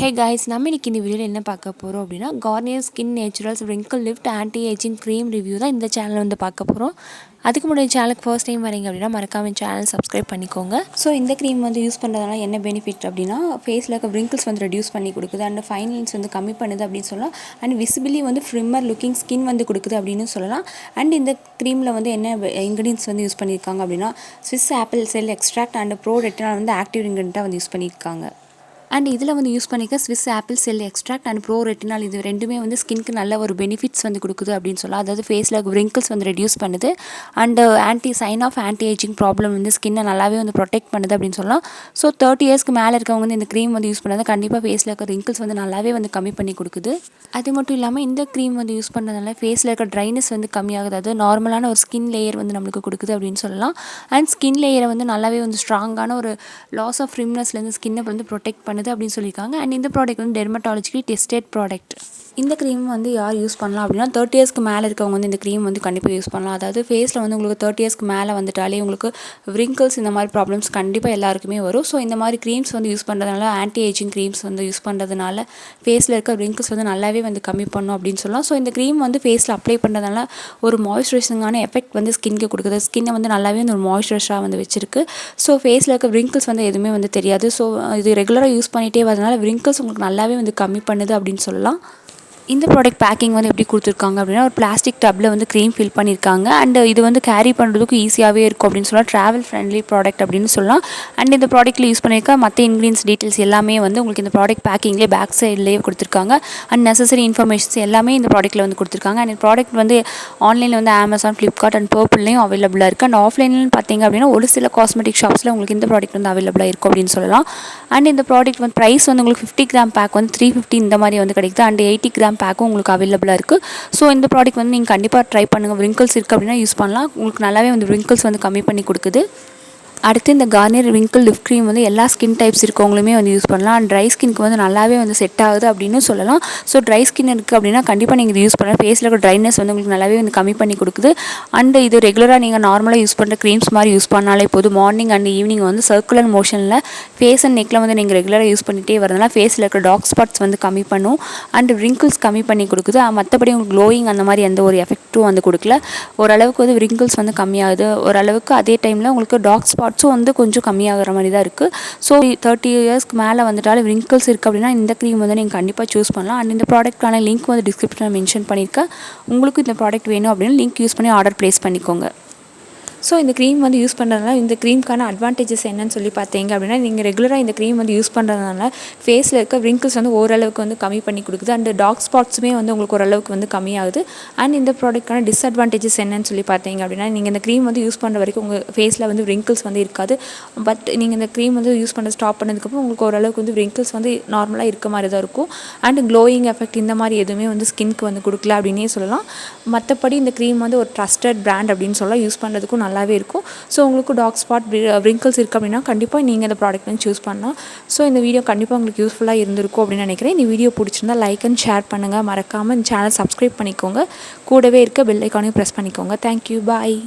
Hey guys, நம்ம இன்னைக்கு இந்த வீடியோல என்ன பார்க்க போறோம் அப்படினா Garnier Skin Naturals Wrinkle Lift Anti-Aging Cream Review தான் இந்த சேனல்ல வந்து பார்க்க போறோம். அதுக்கு முன்னாடி சேனலுக்கு ஃபர்ஸ்ட் டைம் வரீங்க அப்படினா மறக்காம சேனல் சப்ஸ்கிரைப் பண்ணிக்கோங்க. சோ இந்த க்ரீம் வந்து யூஸ் பண்றதால என்ன பெனிஃபிட் அப்படினா ஃபேஸ்ல இருக்க wrinkles வந்து ரெடியூஸ் பண்ணி கொடுக்குது and fine lines வந்து கம்மி பண்ணுது அப்படினு சொல்லலாம். and visibly வந்து trimmer looking skin வந்து கொடுக்குது அப்படினு சொல்லலாம். and இந்த க்ரீம்ல வந்து என்ன ingredients வந்து யூஸ் பண்ணிருக்காங்க அப்படினா Swiss apple cell extract and Pro-Retinol வந்து ஆக்டிவ் ingredient வந்து யூஸ் பண்ணிருக்காங்க. அண்ட் இதில் வந்து யூஸ் பண்ணிக்க Swiss apple sell extract and bro-retinal இது ரெண்டுமே வந்து ஸ்கின்க்கு நல்ல ஒரு பெனிஃபிட்ஸ் வந்து கொடுக்குது அப்படின்னு சொல்லலாம். அதாவது ஃபேஸில் wrinkles வந்து ரெடியூஸ் பண்ணுது அண்ட் ஆன்டி ஏஜிங் ப்ராப்ளம் வந்து ஸ்கின்னை நல்லாவே வந்து ப்ரொடெக்ட் பண்ணுது அப்படின்னு சொல்லலாம். ஸோ 30 இயர்ஸ்க்கு மேலே இருக்கவங்க வந்து இந்த க்ரீம் வந்து யூஸ் பண்ணாத கண்டிப்பாக ஃபேஸில் இருக்க wrinkles வந்து நல்லாவே வந்து கம்மி பண்ணி கொடுக்குது. அது மட்டும் இல்லாமல் இந்த க்ரீம் வந்து யூஸ் பண்ணுறதுனால ஃபேஸில் இருக்க ட்ரைனஸ் வந்து கம்மியாகுது. அது நார்மலான ஒரு ஸ்கின் லேயர் வந்து நம்மளுக்கு கொடுக்குது அப்படின்னு சொல்லலாம். அண்ட் ஸ்கின் லேயரை வந்து நல்லாவே வந்து ஸ்ட்ராங்கான ஒரு லாஸ் ஆஃப் ரிம்னஸ்லேருந்து ஸ்கின்னை வந்து ப்ரொடெக்ட் பண்ணுது அப்படின்னு சொல்லியிருக்காங்க. அண்ட் இந்த ப்ராடக்ட் வந்து டெர்மட்டாலஜிக்கலி டெஸ்டட் ப்ராடக்ட். இந்த க்ரீம் வந்து யார் யூஸ் பண்ணலாம் அப்படின்னா 30 இயர்ஸ்க்கு மேலே இருக்கவங்க வந்து இந்த க்ரீம் வந்து கண்டிப்பாக யூஸ் பண்ணலாம். அதாவது ஃபேஸில் வந்து உங்களுக்கு 30 இயர்ஸ்க்கு மேலே வந்துட்டாலே உங்களுக்கு wrinkles இந்த மாதிரி ப்ராப்ளம்ஸ் கண்டிப்பாக எல்லாருக்குமே வரும். ஸோ இந்த மாதிரி க்ரீம்ஸ் வந்து யூஸ் பண்ணுறதுனால ஆன்டி ஏஜிங் க்ரீம்ஸ் வந்து யூஸ் பண்ணுறதுனால ஃபேஸில் இருக்க wrinkles வந்து நல்லாவே வந்து கம்மி பண்ணும் அப்படின்னு சொல்லலாம். ஸோ இந்த க்ரீம் வந்து ஃபேஸில் அப்ளை பண்ணுறதுனால ஒரு மாய்ஸ்சரைசிங்கான எஃபெக்ட் வந்து ஸ்கின்க்கு கொடுக்குது. ஸ்கின்னை வந்து நல்லாவே வந்து ஒரு மாய்ஸ்சரைஸாக வந்து வச்சிருக்கு. ஸோ ஃபேஸில் இருக்க wrinkles வந்து எதுவுமே வந்து தெரியாது. ஸோ இது ரெகுலராக யூஸ் பண்ணிகிட்டே வரதுனால wrinkles உங்களுக்கு நல்லாவே வந்து கம்மி பண்ணுது அப்படின்னு சொல்லலாம். இந்த ப்ராடக்ட் பேக்கிங் வந்து எப்படி கொடுத்துருக்காங்க அப்படின்னா ஒரு பிளாஸ்டிக் டப்பில் வந்து க்ரீம் ஃபில் பண்ணியிருக்காங்க. அண்ட் இது வந்து கேரி பண்ணுறதுக்கு ஈஸியாகவே இருக்கும் அப்படின்னு சொல்லலாம். ட்ராவல் ஃப்ரெண்ட்லி ப்ராடக்ட் அப்படின்னு சொல்லலாம். அண்ட் இந்த ப்ராடக்ட்டில் யூஸ் பண்ணியிருக்க மற்ற இன்க்ரீடியன்ஸ் டீட்டெயில்ஸ் எல்லாமே வந்து உங்களுக்கு இந்த ப்ராடக்ட் பேக்கிங்லேயே பேக் சைட்லேயே கொடுத்துருக்காங்க. அண்ட் நெசசரி இன்ஃபர்மேஷன்ஸ் எல்லாமே இந்த ப்ராடக்ட்டில் வந்து கொடுத்துருக்காங்க. அண்ட் இந்த ப்ராடக்ட் வந்து ஆன்லைனில் வந்து Amazon, Flipkart அண்ட் purppleலையும் அவைலபிளாக இருக்குது. அண்ட் ஆஃப்லைன்லன்னு பார்த்தீங்க அப்படின்னா ஒரு சில காஸ்மெட்டிக் ஷாப்ஸில் உங்களுக்கு இந்த ப்ராடக்ட் வந்து அவைலபிளாக இருக்கும் அப்படின்னு சொல்லலாம். அண்ட் இந்த ப்ராடக்ட் வந்து ப்ரைஸ் வந்து உங்களுக்கு 50 கிராம் பேக் வந்து 350 இந்த மாதிரி வந்து கிடைக்குது. அண்ட் 80 கிராம் பேக்கும் உங்களுக்கு அவைலபிளாக இருக்குது. ஸோ இந்த ப்ராடக்ட் வந்து நீங்கள் கண்டிப்பாக ட்ரை பண்ணுங்கள். wrinkles இருக்குது அப்படின்னா யூஸ் பண்ணலாம். உங்களுக்கு நல்லாவே வந்து wrinkles வந்து கம்மி பண்ணி கொடுக்குது. அடுத்து இந்த Garnier Wrinkle Lift Cream வந்து எல்லா ஸ்கின் டைப்ஸ் இருக்கவங்களுமே வந்து யூஸ் பண்ணலாம். அண்ட் ட்ரை ஸ்கின்க்கு வந்து நல்லாவே வந்து செட் ஆகுது அப்படின்னு சொல்லலாம். ஸோ ட்ரை ஸ்கின் இருக்குது அப்படின்னா கண்டிப்பாக நீங்கள் இது யூஸ் பண்ணலாம். ஃபேஸில் இருக்க ட்ரைனஸ் வந்து உங்களுக்கு நல்லாவே வந்து கம்மி பண்ணி கொடுக்குது. அண்ட் இது ரெகுலராக நீங்கள் நார்மலாக யூஸ் பண்ணுற க்ரீம்ஸ் மாதிரி யூஸ் பண்ணாலே போதும். மார்னிங் அண்ட் ஈவினிங் வந்து சர்க்குலர் மோஷனில் ஃபேஸ் அண்ட் நெக்கில் வந்து நீங்கள் ரெகுலராக யூஸ் பண்ணிகிட்டே வரதுனால ஃபேஸில் இருக்க டார்க் ஸ்பாட்ஸ் வந்து கம்மி பண்ணும். அண்ட் wrinkles கம்மி பண்ணி கொடுக்குது. மற்றபடி உங்களுக்கு க்ளோயிங் அந்த மாதிரி எந்த ஒரு எஃபெக்ட்டும் வந்து கொடுக்கல. ஓரளவுக்கு வந்து wrinkles வந்து கம்மியாகுது. ஓரளவுக்கு அதே டைமில் உங்களுக்கு டார்க் ஸ்பாட்ஸும் வந்து கொஞ்சம் கம்மியாகிற மாதிரி தான் இருக்குது. ஸோ 30 இயர்ஸ்க்கு மேலே வந்துட்டாலும் wrinkles இருக்குது அப்படின்னா இந்த க்ரீம் வந்து நீங்கள் கண்டிப்பாக சூஸ் பண்ணலாம். அண்ட் இந்த ப்ராடக்ட்டான லிங்க் வந்து டிஸ்கிரிப்ஷனில் மென்ஷன் பண்ணியிருக்கேன். உங்களுக்கு இந்த ப்ராடக்ட் வேணும் அப்படின்னு லிங்க் யூஸ் பண்ணி ஆர்டர் ப்ளேஸ் பண்ணிக்கோங்க. ஸோ இந்த க்ரீம் வந்து யூஸ் பண்ணுறதுனால இந்த க்ரீம்க்கான அட்வான்டேஜஸ் என்னன்னு சொல்லி பார்த்தீங்க அப்படின்னா நீங்கள் ரெகுலராக இந்த க்ரீம் வந்து யூஸ் பண்ணுறதுனால ஃபேஸில் இருக்க wrinkles வந்து ஓரளவுக்கு வந்து கம்மி பண்ணி கொடுக்குது. அண்ட் டார்க் ஸ்பாட்ஸுமே வந்து உங்களுக்கு ஓரளவுக்கு வந்து கம்மியாகுது. அண்ட் இந்த ப்ராடக்ட்கான டிஸ்அட்வான்டேஜஸ் என்னன்னு சொல்லி பார்த்தீங்க அப்படின்னா நீங்கள் இந்த க்ரீம் வந்து யூஸ் பண்ணுற வரைக்கும் உங்கள் ஃபேஸில் வந்து wrinkles வந்து இருக்காது. பட் நீங்கள் இந்த க்ரீம் வந்து யூஸ் பண்ண ஸ்டாப் பண்ணதுக்கப்புறம் உங்களுக்கு ஓரளவுக்கு வந்து wrinkles வந்து நார்மலாக இருக்க மாதிரி தான் இருக்கும். அண்ட் க்ளோயிங் எஃபெக்ட் இந்த மாதிரி எதுவுமே வந்து ஸ்கின்க்கு வந்து கொடுக்கல அப்படின்னே சொல்லலாம். மற்றபடி இந்த க்ரீம் வந்து ஒரு ட்ரஸ்டட் பிராண்ட் அப்படின்னு சொல்லலாம். யூஸ் பண்ணுறதுக்கும் நல்லாவே இருக்கும். ஸோ உங்களுக்கு டார்க் ஸ்பாட் wrinkles இருக்குது அப்படின்னா கண்டிப்பாக நீங்கள் இந்த ப்ராடக்ட் வந்து சூஸ் பண்ணலாம். ஸோ இந்த வீடியோ கண்டிப்பாக உங்களுக்கு யூஸ்ஃபுல்லாக இருந்திருக்கும் அப்படின்னு நினைக்கிறேன். இந்த வீடியோ பிடிச்சிருந்தா லைக் அண்ட் ஷேர் பண்ணுங்கள். மறக்காமல் இந்த சேனல் சப்ஸ்கிரைப் பண்ணிக்கோங்க. கூடவே இருக்க பெல் ஐக்கானையும் ப்ரெஸ் பண்ணிக்கோங்க. தேங்க்யூ, பாய்.